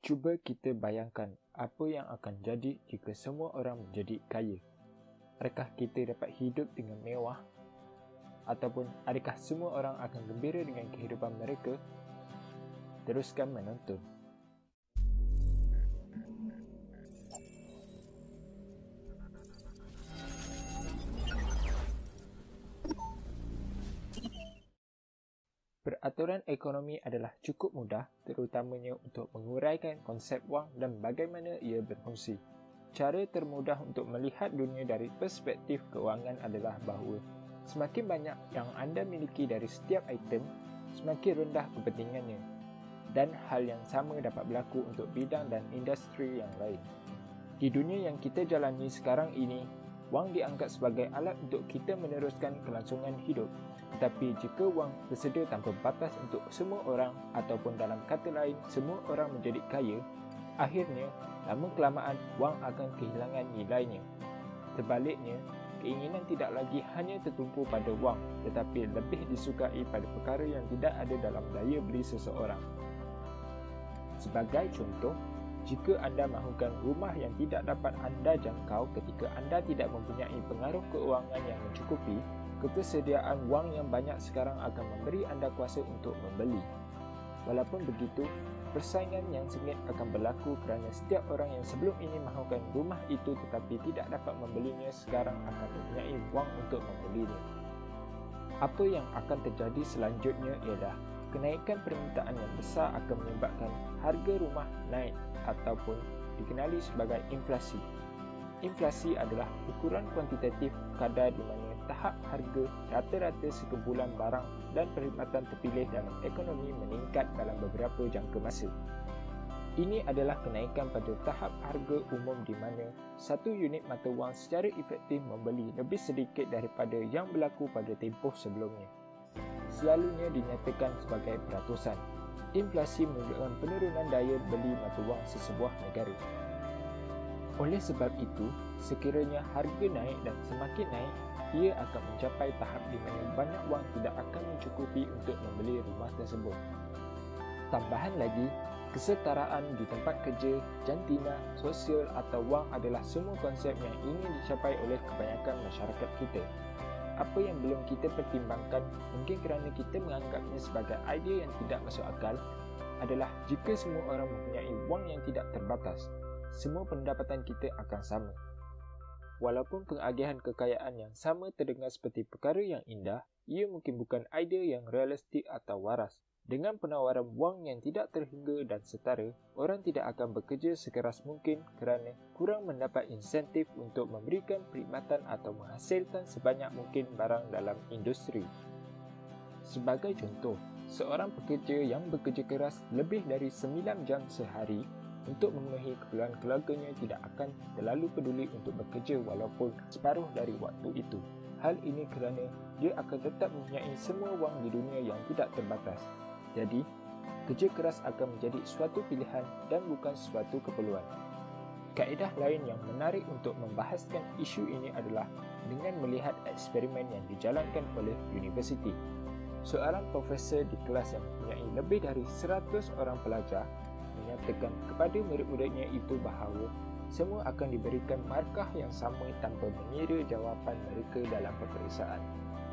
Cuba kita bayangkan apa yang akan jadi jika semua orang menjadi kaya. Adakah kita dapat hidup dengan mewah? Ataupun adakah semua orang akan gembira dengan kehidupan mereka? Teruskan menonton. Peraturan ekonomi adalah cukup mudah, terutamanya untuk menguraikan konsep wang dan bagaimana ia berfungsi. Cara termudah untuk melihat dunia dari perspektif kewangan adalah bahawa semakin banyak yang anda miliki dari setiap item, semakin rendah kepentingannya. Dan hal yang sama dapat berlaku untuk bidang dan industri yang lain. Di dunia yang kita jalani sekarang ini, wang dianggap sebagai alat untuk kita meneruskan kelangsungan hidup. Tetapi jika wang tersedia tanpa batas untuk semua orang ataupun dalam kata lain semua orang menjadi kaya, akhirnya lama-kelamaan wang akan kehilangan nilainya. Sebaliknya, keinginan tidak lagi hanya tertumpu pada wang tetapi lebih disukai pada perkara yang tidak ada dalam daya beli seseorang. Sebagai contoh, jika anda mahukan rumah yang tidak dapat anda jangkau ketika anda tidak mempunyai pengaruh keuangan yang mencukupi, ketersediaan wang yang banyak sekarang akan memberi anda kuasa untuk membeli. Walaupun begitu, persaingan yang sengit akan berlaku kerana setiap orang yang sebelum ini mahukan rumah itu tetapi tidak dapat membelinya sekarang akan mempunyai wang untuk membelinya. Apa yang akan terjadi selanjutnya ialah kenaikan permintaan yang besar akan menyebabkan harga rumah naik ataupun dikenali sebagai inflasi. Inflasi adalah ukuran kuantitatif kadar di mana tahap harga rata-rata sekumpulan barang dan perkhidmatan terpilih dalam ekonomi meningkat dalam beberapa jangka masa. Ini adalah kenaikan pada tahap harga umum di mana satu unit mata wang secara efektif membeli lebih sedikit daripada yang berlaku pada tempoh sebelumnya. Selalunya dinyatakan sebagai peratusan. Inflasi menunjukkan penurunan daya beli mata wang sesebuah negara. Oleh sebab itu, sekiranya harga naik dan semakin naik, ia akan mencapai tahap di mana banyak wang tidak akan mencukupi untuk membeli rumah tersebut. Tambahan lagi, kesetaraan di tempat kerja, jantina, sosial atau wang adalah semua konsep yang ingin dicapai oleh kebanyakan masyarakat kita. Apa yang belum kita pertimbangkan, mungkin kerana kita menganggapnya sebagai idea yang tidak masuk akal, adalah jika semua orang mempunyai wang yang tidak terbatas, semua pendapatan kita akan sama. Walaupun pengagihan kekayaan yang sama terdengar seperti perkara yang indah, ia mungkin bukan idea yang realistik atau waras. Dengan penawaran wang yang tidak terhingga dan setara, orang tidak akan bekerja sekeras mungkin kerana kurang mendapat insentif untuk memberikan perkhidmatan atau menghasilkan sebanyak mungkin barang dalam industri. Sebagai contoh, seorang pekerja yang bekerja keras lebih dari 9 jam sehari untuk memenuhi keperluan keluarganya tidak akan terlalu peduli untuk bekerja walaupun separuh dari waktu itu. Hal ini kerana dia akan tetap mempunyai semua wang di dunia yang tidak terbatas. Jadi, kerja keras akan menjadi suatu pilihan dan bukan suatu keperluan. Kaedah lain yang menarik untuk membahaskan isu ini adalah dengan melihat eksperimen yang dijalankan oleh universiti. Seorang profesor di kelas yang mempunyai lebih dari 100 orang pelajar menyatakan kepada murid-muridnya itu bahawa semua akan diberikan markah yang sama tanpa mengira jawapan mereka dalam peperiksaan.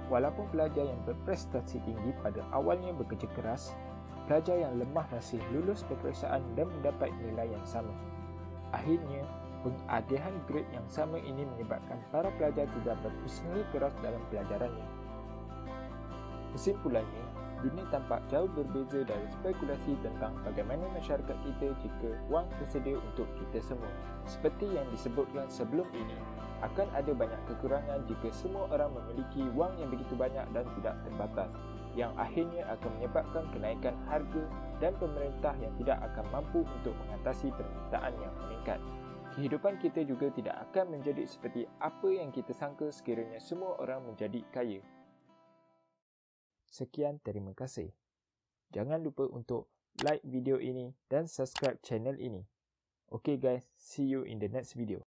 Walaupun pelajar yang berprestasi tinggi pada awalnya bekerja keras, pelajar yang lemah masih lulus peperiksaan dan mendapat nilai yang sama. Akhirnya, pengagihan grade yang sama ini menyebabkan para pelajar tidak berusaha keras dalam pelajarannya. Kesimpulannya, dunia tampak jauh berbeza dari spekulasi tentang bagaimana masyarakat kita jika wang tersedia untuk kita semua. Seperti yang disebutkan sebelum ini, akan ada banyak kekurangan jika semua orang memiliki wang yang begitu banyak dan tidak terbatas, yang akhirnya akan menyebabkan kenaikan harga dan pemerintah yang tidak akan mampu untuk mengatasi permintaan yang meningkat. Kehidupan kita juga tidak akan menjadi seperti apa yang kita sangka sekiranya semua orang menjadi kaya. Sekian, terima kasih. Jangan lupa untuk like video ini dan subscribe channel ini. Okay guys, see you in the next video.